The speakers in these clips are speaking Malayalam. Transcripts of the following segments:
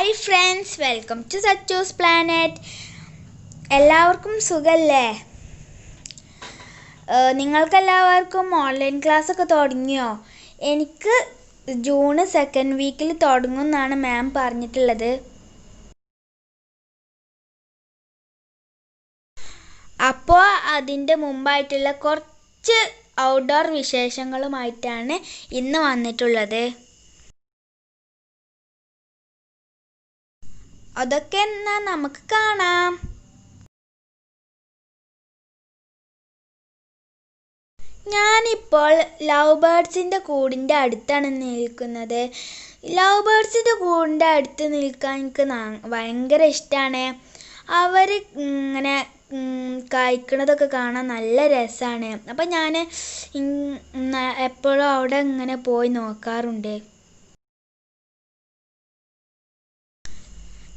Hi friends, welcome to Sachu's planet. എല്ലാവർക്കും സുഖല്ലേ? നിങ്ങൾക്കെല്ലാവർക്കും ഓൺലൈൻ ക്ലാസ് ഒക്കെ തുടങ്ങിയോ? എനിക്ക് ജൂൺ 2nd വീക്കിൽ തുടങ്ങുമെന്നാണ് മാം പറഞ്ഞിട്ടുള്ളത്. അപ്പോൾ അതിൻ്റെ മുമ്പായിട്ടുള്ള കുറച്ച് ഔട്ട്ഡോർ വിശേഷങ്ങളുമായിട്ടാണ് ഇന്ന് വന്നിട്ടുള്ളത്. അതൊക്കെ എന്നാ നമുക്ക് കാണാം. ഞാനിപ്പോൾ ലവ് ബേർഡ്സിൻ്റെ കൂടിൻ്റെ അടുത്താണ് നിൽക്കുന്നത്. ലവ് ബേർഡ്സിൻ്റെ കൂടിൻ്റെ അടുത്ത് നിൽക്കാൻ എനിക്ക് ഭയങ്കര ഇഷ്ടമാണ്. അവർ ഇങ്ങനെ കഴിക്കണതൊക്കെ കാണാൻ നല്ല രസമാണ്. അപ്പം ഞാൻ എപ്പോഴും അവിടെ ഇങ്ങനെ പോയി നോക്കാറുണ്ട്.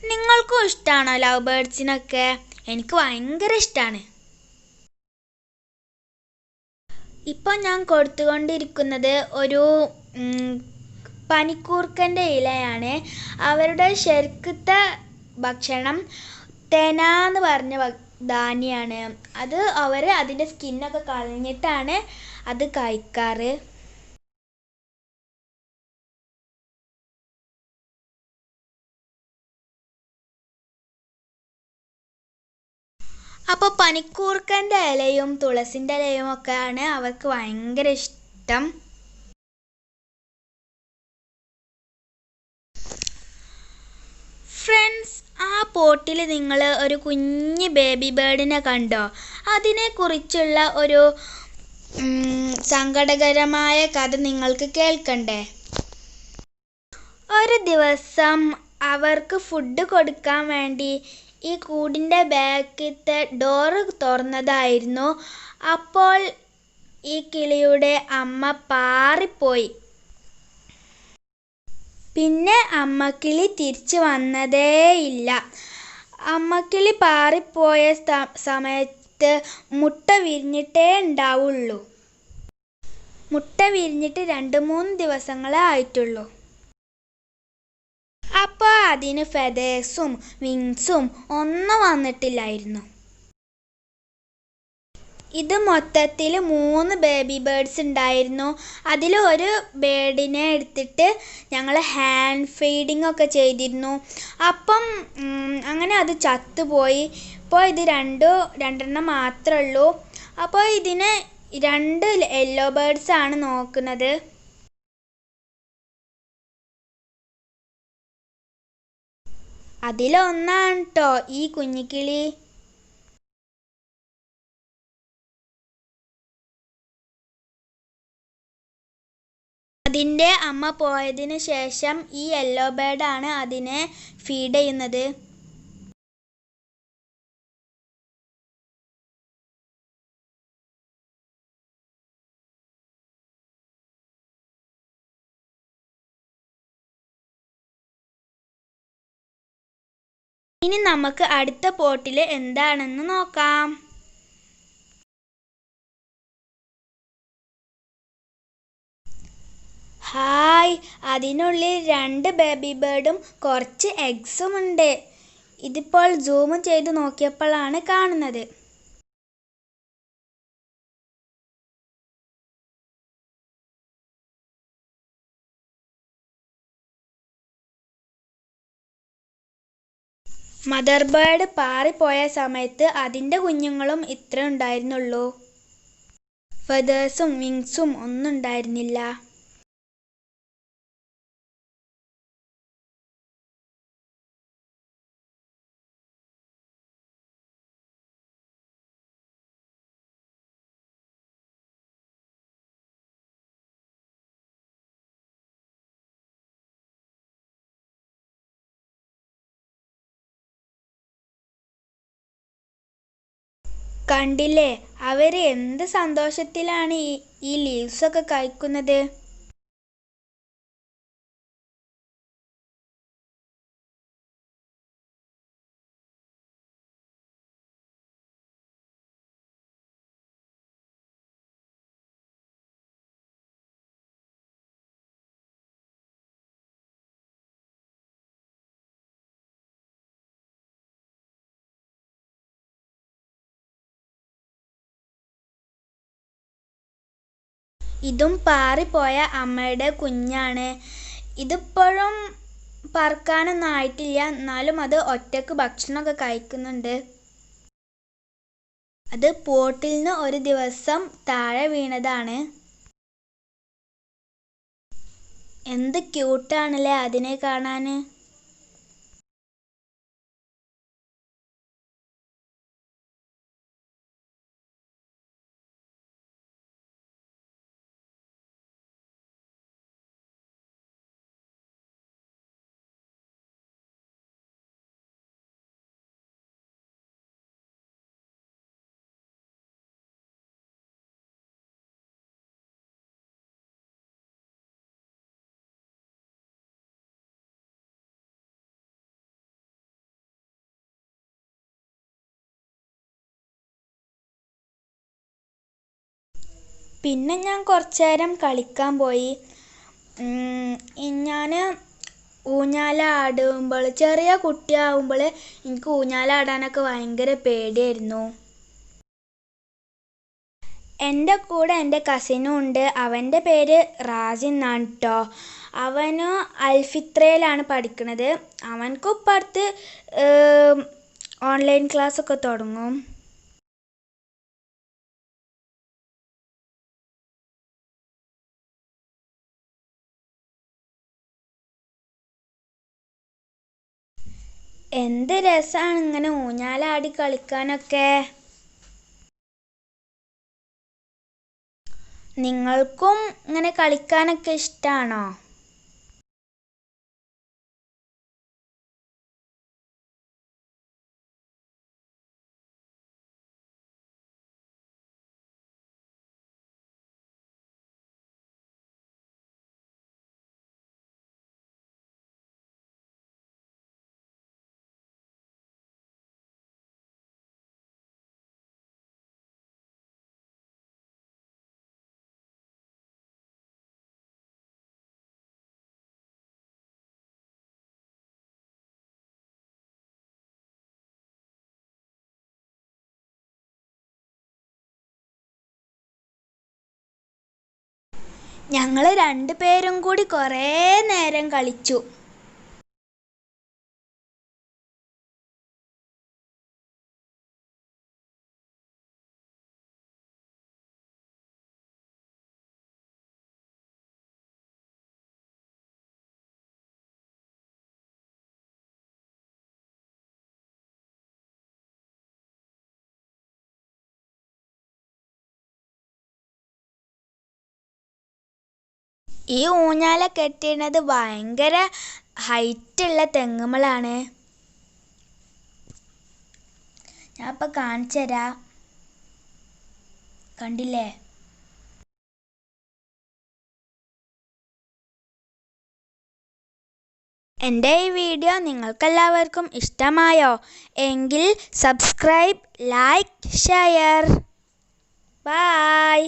നിങ്ങൾക്കും ഇഷ്ടമാണോ ലവ് ബേർഡ്സിനൊക്കെ? എനിക്ക് ഭയങ്കര ഇഷ്ടമാണ്. ഇപ്പോൾ ഞാൻ കൊടുത്തുകൊണ്ടിരിക്കുന്നത് ഒരു പനിക്കൂർക്കൻ്റെ ഇലയാണ്. അവരുടെ ശരിക്കത്തെ ഭക്ഷണം തെന എന്ന് പറഞ്ഞ ധാന്യമാണ്. അത് അവർ അതിൻ്റെ സ്കിന്നൊക്കെ കളഞ്ഞിട്ടാണ് അത് കഴിക്കാറ്. അപ്പോൾ പനിക്കൂർക്കൻ്റെ ഇലയും തുളസിൻ്റെ ഇലയും ഒക്കെയാണ് അവർക്ക് ഭയങ്കര ഇഷ്ടം. ഫ്രണ്ട്സ്, ആ പോട്ടിൽ നിങ്ങൾ ഒരു കുഞ്ഞ് ബേബി ബേർഡിനെ കണ്ടോ? അതിനെക്കുറിച്ചുള്ള ഒരു സങ്കടകരമായ കഥ നിങ്ങൾക്ക് കേൾക്കണ്ടേ? ഒരു ദിവസം അവർക്ക് ഫുഡ് കൊടുക്കാൻ വേണ്ടി ഈ കൂടിൻ്റെ ബാക്കിലത്തെ ഡോറ് തുറന്നതായിരുന്നു. അപ്പോൾ ഈ കിളിയുടെ അമ്മ പാറിപ്പോയി. പിന്നെ അമ്മക്കിളി തിരിച്ചു വന്നതേയില്ല. അമ്മക്കിളി പാറിപ്പോയ സമയത്ത് മുട്ട വിരിഞ്ഞിട്ടേ ഉണ്ടാവുള്ളൂ. മുട്ട വിരിഞ്ഞിട്ട് 2-3 ദിവസങ്ങളേ ആയിട്ടുള്ളൂ. അപ്പോൾ അതിന് ഫെദേഴ്സും വിങ്സും ഒന്നും വന്നിട്ടില്ലായിരുന്നു. ഇത് മൊത്തത്തിൽ 3 ബേബി ബേർഡ്സ് ഉണ്ടായിരുന്നു. അതിൽ ഒരു ബേർഡിനെ എടുത്തിട്ട് ഞങ്ങൾ ഹാൻഡ് ഫീഡിങ് ഒക്കെ ചെയ്തിരുന്നു. അപ്പം അങ്ങനെ അത് ചത്തുപോയി. ഇപ്പോൾ ഇത് രണ്ടെണ്ണം മാത്രമേ ഉള്ളൂ. അപ്പോൾ ഇതിന് 2 യെല്ലോ ബേർഡ്സ് ആണ് നോക്കുന്നത്. അതിലൊന്നാണ് കേട്ടോ ഈ കുഞ്ഞിക്കിളി. അതിൻ്റെ അമ്മ പോയതിന് ശേഷം ഈ യെല്ലോ ബേർഡാണ് അതിനെ ഫീഡ് ചെയ്യുന്നത്. ഇനി നമുക്ക് അടുത്ത പോട്ടിൽ എന്താണെന്ന് നോക്കാം. ഹായ്, അതിനുള്ളിൽ 2 ബേബി ബേർഡും കുറച്ച് എഗ്സും ഉണ്ട്. ഇതിപ്പോൾ സൂം ചെയ്ത് നോക്കിയപ്പോഴാണ് കാണുന്നത്. മദർ ബേർഡ് പാറിപ്പോയ സമയത്ത് അതിൻ്റെ കുഞ്ഞുങ്ങളും ഇത്ര ഉണ്ടായിരുന്നുള്ളൂ. ഫെദേഴ്സും വിങ്സും ഒന്നും ഉണ്ടായിരുന്നില്ല. കണ്ടില്ലേ, അവർ എന്ത് സന്തോഷത്തിലാണ് ഈ ലീവ്സൊക്കെ കഴിക്കുന്നത്. ഇതും പാറിപ്പോയ അമ്മയുടെ കുഞ്ഞാണ്. ഇതിപ്പോഴും പറക്കാനൊന്നും ആയിട്ടില്ല, എന്നാലും അത് ഒറ്റക്ക് ഭക്ഷണമൊക്കെ കഴിക്കുന്നുണ്ട്. അത് പോട്ടിൽ നിന്ന് ഒരു ദിവസം താഴെ വീണതാണ്. എന്ത് ക്യൂട്ടാണല്ലേ അതിനെ കാണാൻ. പിന്നെ ഞാൻ കുറച്ചു നേരം കളിക്കാൻ പോയി. ഞാൻ ഊഞ്ഞാലാടുമ്പോൾ, ചെറിയ കുട്ടിയാവുമ്പോൾ എനിക്ക് ഊഞ്ഞാലാടാനൊക്കെ ഭയങ്കര പേടിയായിരുന്നു. എൻ്റെ കൂടെ എൻ്റെ കസിനും ഉണ്ട്. അവൻ്റെ പേര് റാസിൻ എന്നാണ് കേട്ടോ. അവന് അൽഫിത്രയിലാണ് പഠിക്കുന്നത്. അവനക്കും ഇപ്പം അടുത്ത് ഓൺലൈൻ ക്ലാസ്സൊക്കെ തുടങ്ങും. എന്ത് രസമാണ് ഇങ്ങനെ ഊഞ്ഞാലാടി കളിക്കാനൊക്കെ. നിങ്ങൾക്കും ഇങ്ങനെ കളിക്കാനൊക്കെ ഇഷ്ടമാണോ? ഞങ്ങൾ രണ്ടുപേരും കൂടി കുറേ നേരം കളിച്ചു. ഈ ഊഞ്ഞാല കെട്ടിയത് ഭയങ്കര ഹൈറ്റുള്ള തെങ്ങുമ്മലാണ്. ഞാൻ ഇപ്പം കാണിച്ചു തരാം. കണ്ടില്ലേ? എൻ്റെ ഈ വീഡിയോ നിങ്ങൾക്കെല്ലാവർക്കും ഇഷ്ടമായോ? എങ്കിൽ സബ്സ്ക്രൈബ്, ലൈക്ക്, ഷെയർ. ബൈ.